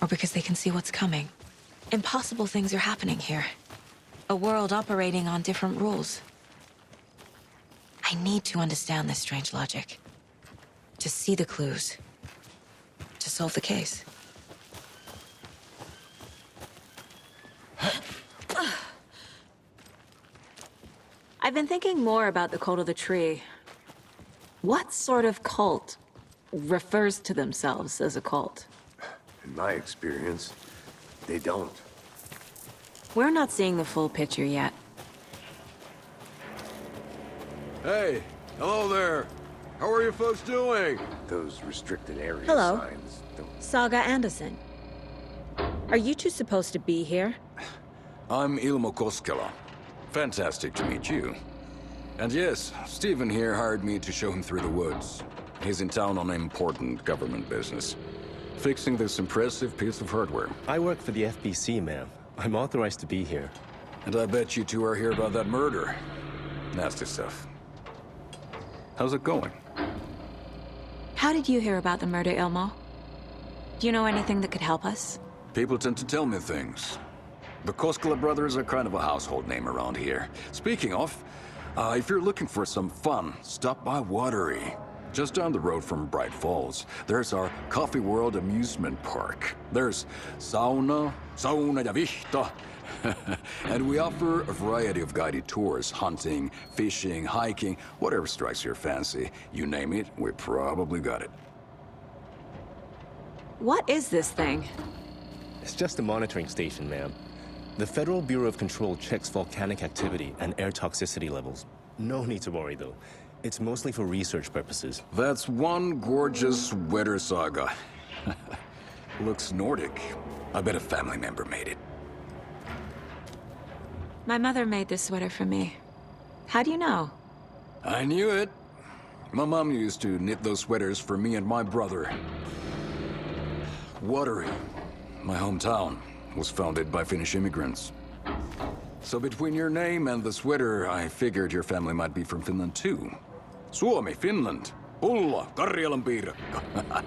or because they can see what's coming. Impossible things are happening here. A world operating on different rules. I need to understand this strange logic. To see the clues. To solve the case. I've been thinking more about the cult of the tree. What sort of cult refers to themselves as a cult? In my experience, they don't. We're not seeing the full picture yet. Hey, hello there. How are you folks doing? Those restricted area Hello. signs don't... Saga Anderson. Are you two supposed to be here? I'm Ilmo Koskela. Fantastic to meet you. And yes, Stephen here hired me to show him through the woods. He's in town on important government business. Fixing this impressive piece of hardware. I work for the FBC, ma'am. I'm authorized to be here. And I bet you two are here about that murder. Nasty stuff. How's it going? How did you hear about the murder, Ilmo? Do you know anything that could help us? People tend to tell me things. The Koskela brothers are kind of a household name around here. Speaking of, if you're looking for some fun, stop by Watery. Just down the road from Bright Falls, there's our Coffee World amusement park. There's sauna ja vihta. And we offer a variety of guided tours, hunting, fishing, hiking, whatever strikes your fancy. You name it, we probably got it. What is this thing? It's just a monitoring station, ma'am. The Federal Bureau of Control checks volcanic activity and air toxicity levels. No need to worry, though. It's mostly for research purposes. That's one gorgeous weather saga. Looks Nordic. I bet a family member made it. My mother made this sweater for me. How do you know? I knew it. My mom used to knit those sweaters for me and my brother. Watery, my hometown, was founded by Finnish immigrants. So between your name and the sweater, I figured your family might be from Finland too. Suomi, Finland. Ulla, Karjalan piirakka.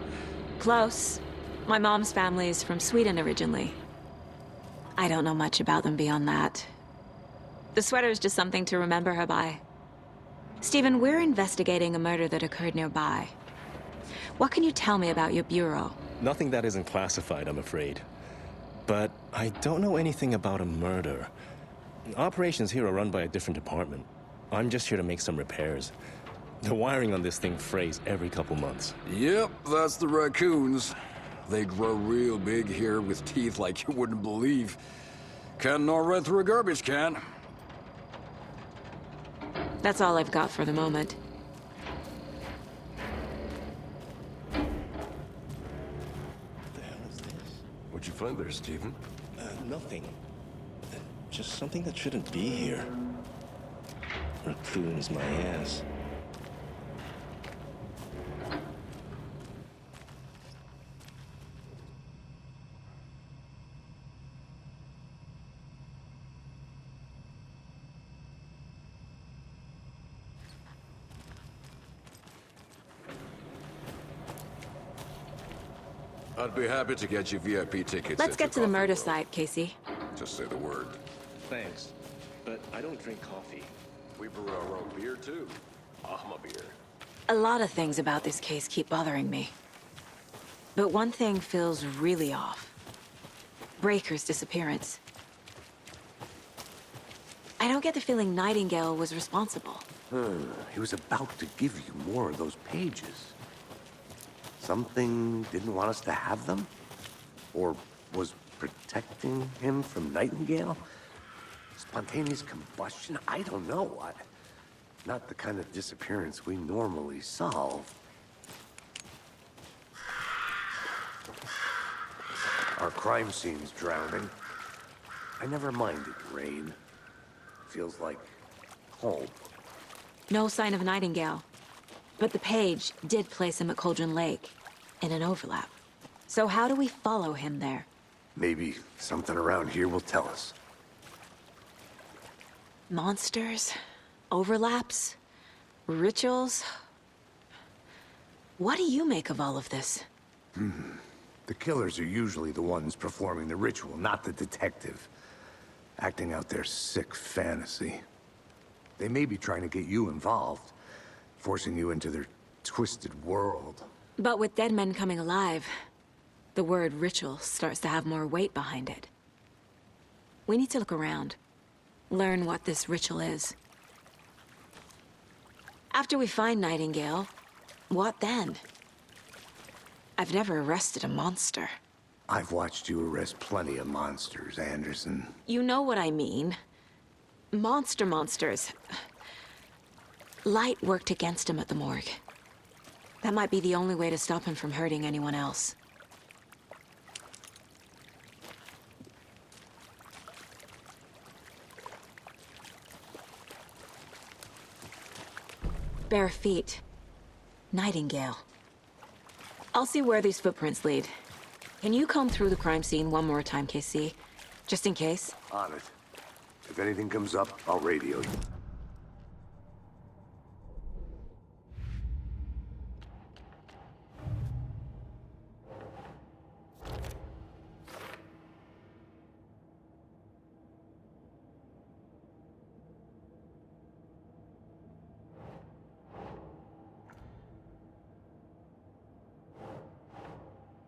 Close. My mom's family is from Sweden originally. I don't know much about them beyond that. The sweater is just something to remember her by. Stephen, we're investigating a murder that occurred nearby. What can you tell me about your bureau? Nothing that isn't classified, I'm afraid. But I don't know anything about a murder. Operations here are run by a different department. I'm just here to make some repairs. The wiring on this thing frays every couple months. Yep, that's the raccoons. They grow real big here with teeth like you wouldn't believe. Can't gnaw right through a garbage can. That's all I've got for the moment. What the hell is this? What'd you find there, Stephen? Nothing. Just something that shouldn't be here. Raccoons, my ass. I'd be happy to get you VIP tickets. Let's at get to your the coffee murder world. site, Casey. Just say the word. Thanks. But I don't drink coffee. We brew our own beer, too. Ahma beer. A lot of things about this case keep bothering me. But one thing feels really off. Breaker's disappearance. I don't get the feeling Nightingale was responsible. He was about to give you more of those pages. Something didn't want us to have them? Or was protecting him from Nightingale? Spontaneous combustion? I don't know. Not the kind of disappearance we normally solve. Our crime scene's drowning. I never minded rain. Feels like home. No sign of Nightingale. But the page did place him at Cauldron Lake, in an overlap. So how do we follow him there? Maybe something around here will tell us. Monsters? Overlaps? Rituals? What do you make of all of this? The killers are usually the ones performing the ritual, not the detective. Acting out their sick fantasy. They may be trying to get you involved, forcing you into their twisted world. But with dead men coming alive, the word ritual starts to have more weight behind it. We need to look around. Learn what this ritual is. After we find Nightingale, what then? I've never arrested a monster. I've watched you arrest plenty of monsters, Anderson. You know what I mean. Monsters. Light worked against him at the morgue. That might be the only way to stop him from hurting anyone else. Bare feet. Nightingale. I'll see where these footprints lead. Can you comb through the crime scene one more time, KC? Just in case? On it. If anything comes up, I'll radio you.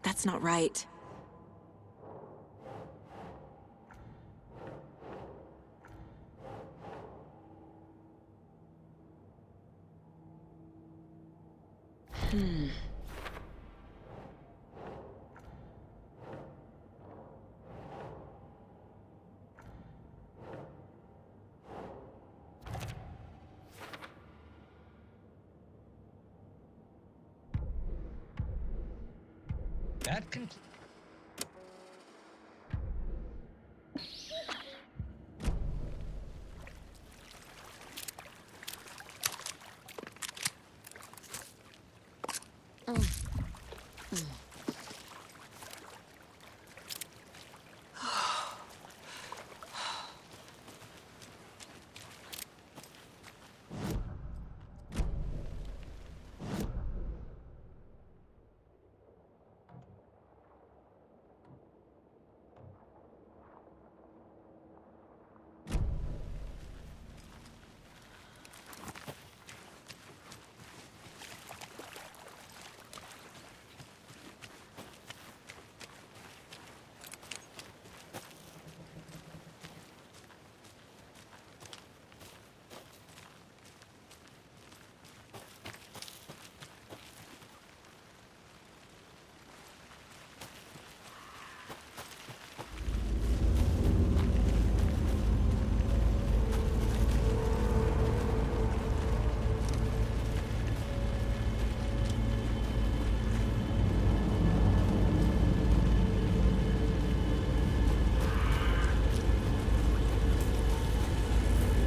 That's not right. That can...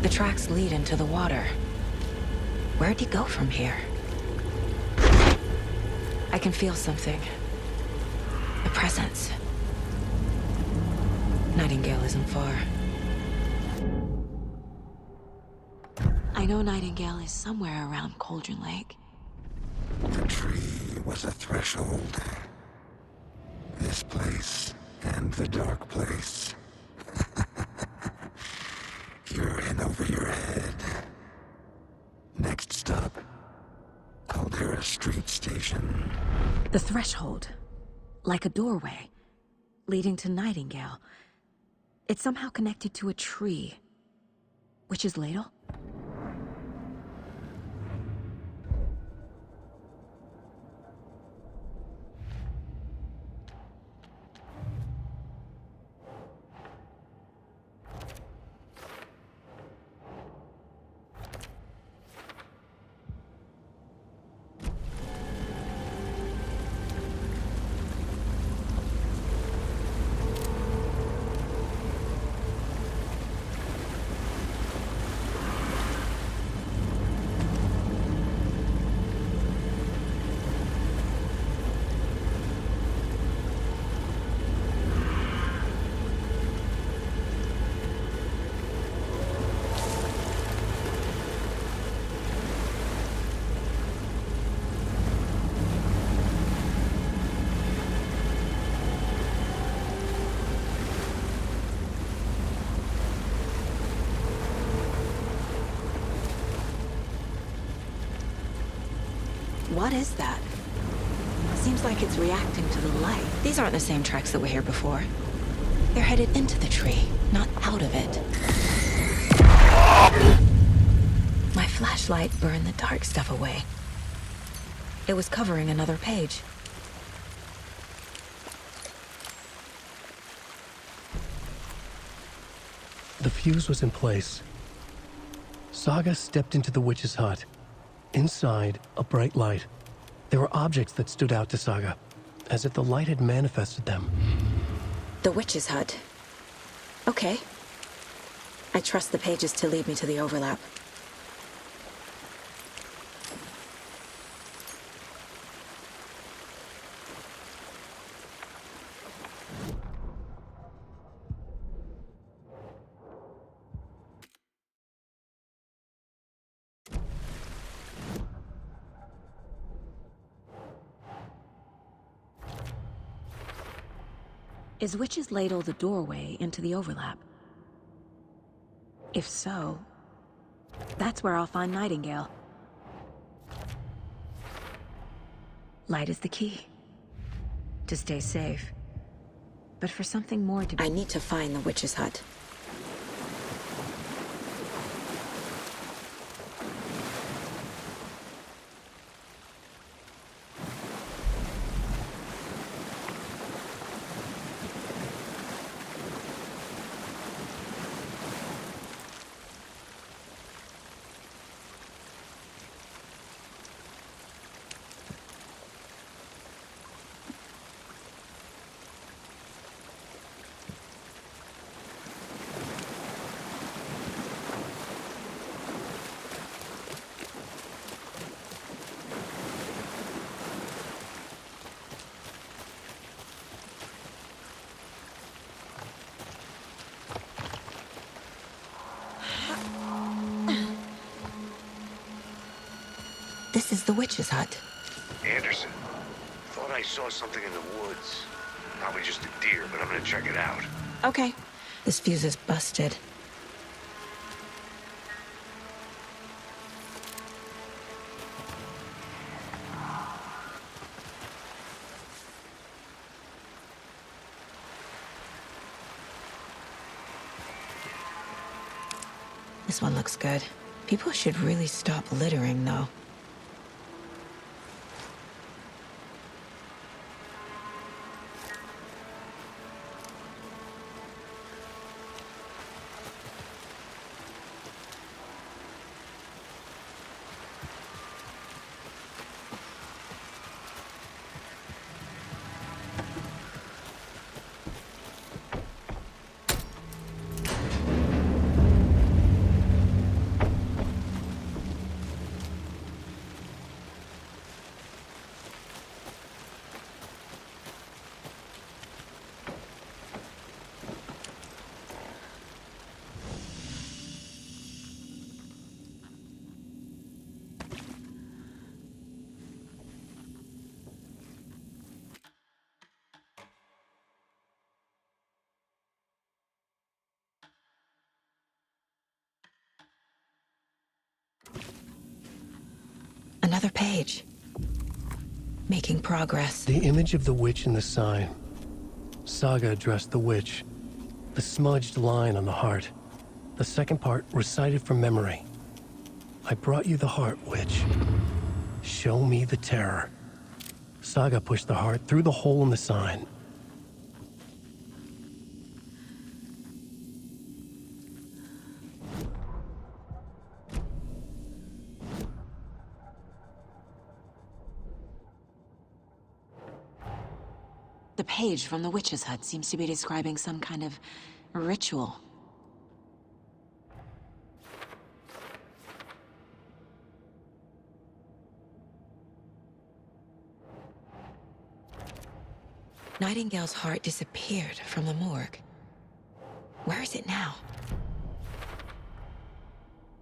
The tracks lead into the water. Where'd he go from here? I can feel something. A presence. Nightingale isn't far. I know Nightingale is somewhere around Cauldron Lake. The tree was a threshold. This place and the dark place. You're in over your head. Next stop, Caldera Street Station. The threshold. Like a doorway. Leading to Nightingale. It's somehow connected to a tree. Witch's Ladle? What is that? Seems like it's reacting to the light. These aren't the same tracks that were here before. They're headed into the tree, not out of it. My flashlight burned the dark stuff away. It was covering another page. The fuse was in place. Saga stepped into the witch's hut. Inside, a bright light. There were objects that stood out to Saga, as if the light had manifested them. The witch's hut. Okay. I trust the pages to lead me to the overlap. Is Witch's Ladle the doorway into the overlap? If so, that's where I'll find Nightingale. Light is the key. To stay safe. But for something more to be— I need to find the Witch's hut. This is the witch's hut. Anderson, thought I saw something in the woods. Probably just a deer, but I'm gonna check it out. Okay. This fuse is busted. This one looks good. People should really stop littering, though. Another page. Making progress. The image of the witch in the sign. Saga addressed the witch. The smudged line on the heart. The second part recited from memory. I brought you the heart, witch. Show me the terror. Saga pushed the heart through the hole in the sign. The page from the witch's hut seems to be describing some kind of ritual. Nightingale's heart disappeared from the morgue. Where is it now?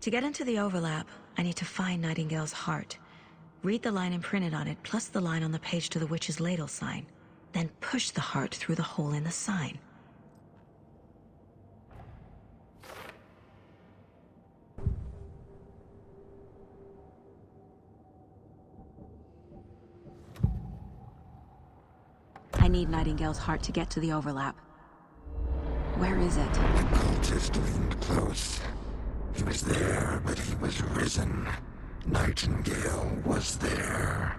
To get into the overlap, I need to find Nightingale's heart. Read the line imprinted on it, plus the line on the page to the witch's ladle sign. Then push the heart through the hole in the sign. need Nightingale's heart to get to the overlap. Where is it? The cultist leaned close. He was there, but he was risen. Nightingale was there.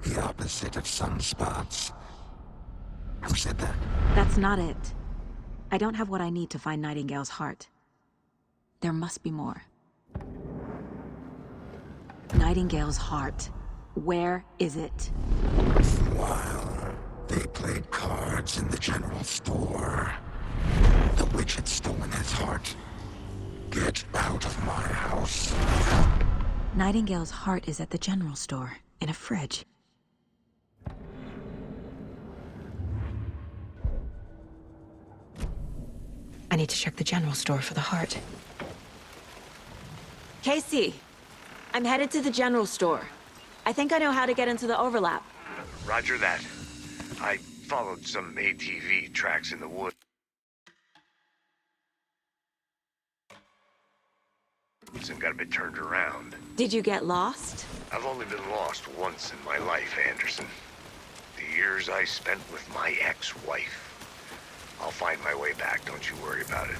The opposite of sunspots. Who said that? That's not it. I don't have what I need to find Nightingale's heart. There must be more. Nightingale's heart. Where is it? While they played cards in the general store, the witch had stolen his heart. Get out of my house. Nightingale's heart is at the general store, in a fridge. I need to check the general store for the heart. Casey, I'm headed to the general store. I think I know how to get into the overlap. Roger that. I followed some ATV tracks in the woods and got a bit turned around. Did you get lost? I've only been lost once in my life, Anderson. The years I spent with my ex-wife. I'll find my way back, don't you worry about it.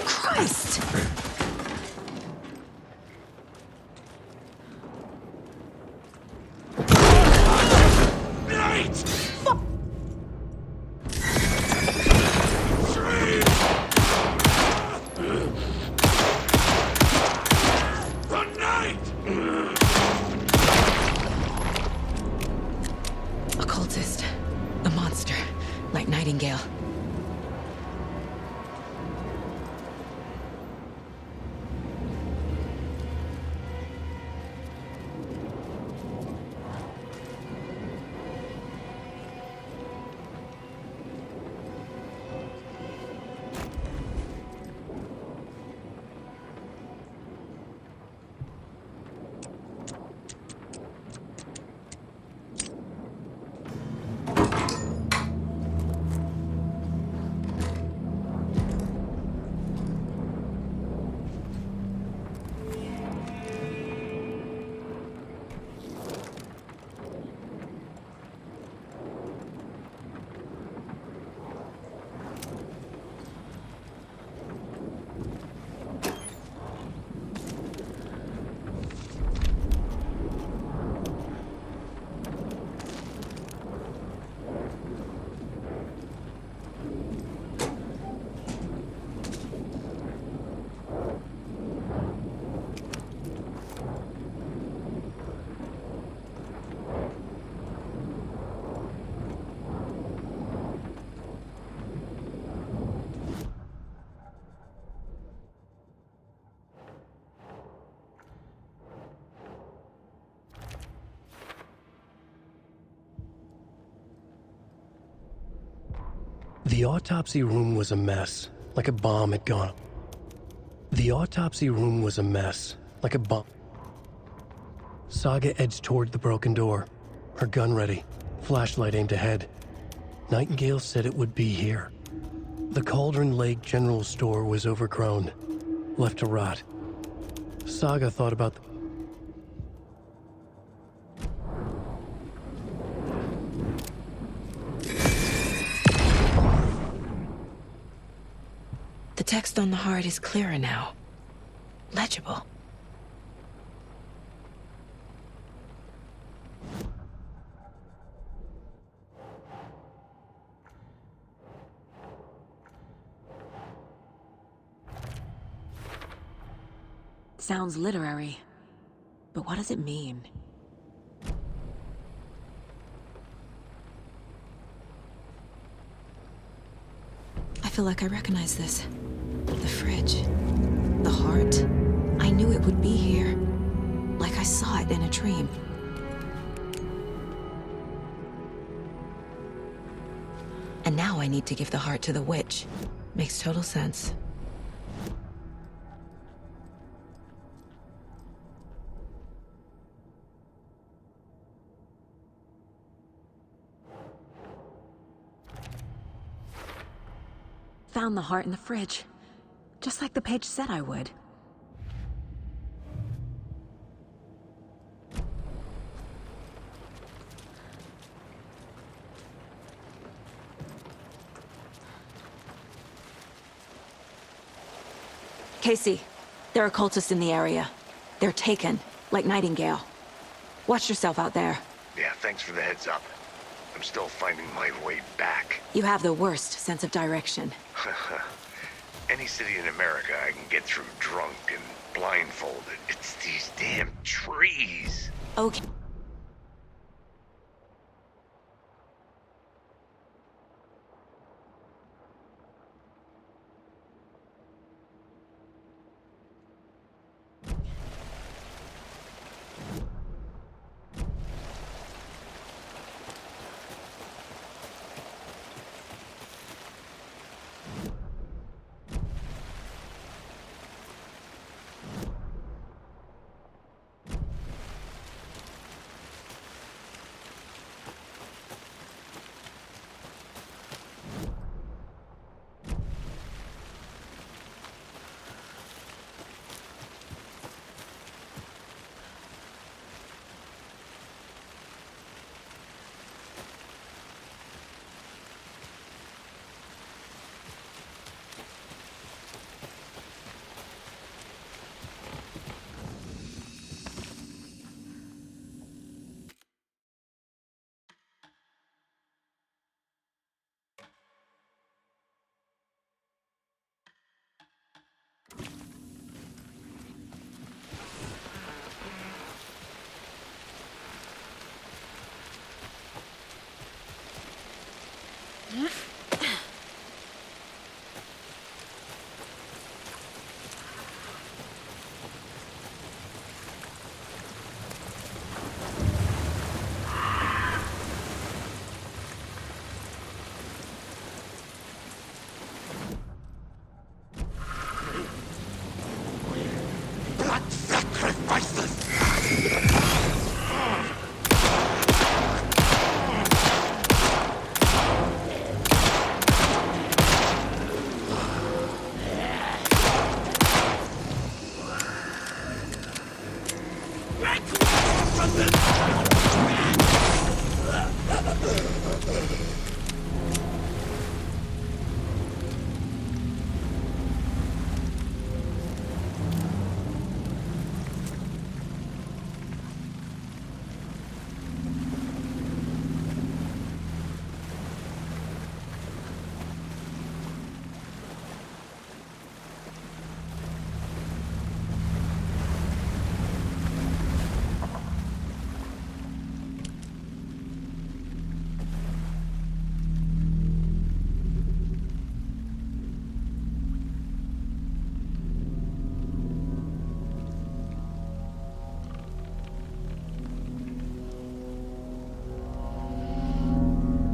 Christ! A cultist. A monster. Like Nightingale. The autopsy room was a mess, like a bomb had gone. The autopsy room was a mess, like a bomb. Saga edged toward the broken door, her gun ready, flashlight aimed ahead. Nightingale said it would be here. The Cauldron Lake General Store was overgrown, left to rot. Saga thought about The text on the heart is clearer now. Legible. Sounds literary, but what does it mean? feel like I recognize this. The fridge. The heart. I knew it would be here. Like I saw it in a dream. And now I need to give the heart to the witch. Makes total sense. Found the heart in the fridge. Just like the page said I would. Casey, there are cultists in the area. They're taken, like Nightingale. Watch yourself out there. Yeah, thanks for the heads up. I'm still finding my way back. You have the worst sense of direction. Any city in America I can get through drunk and blindfolded. It's these damn trees. Okay.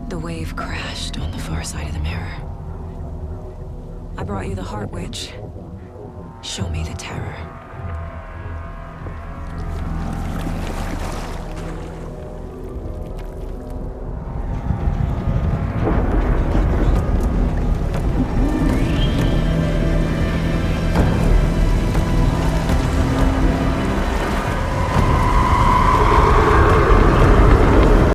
The wave crashed on the far side of the mirror. I brought you the Heart Witch. Show me the terror.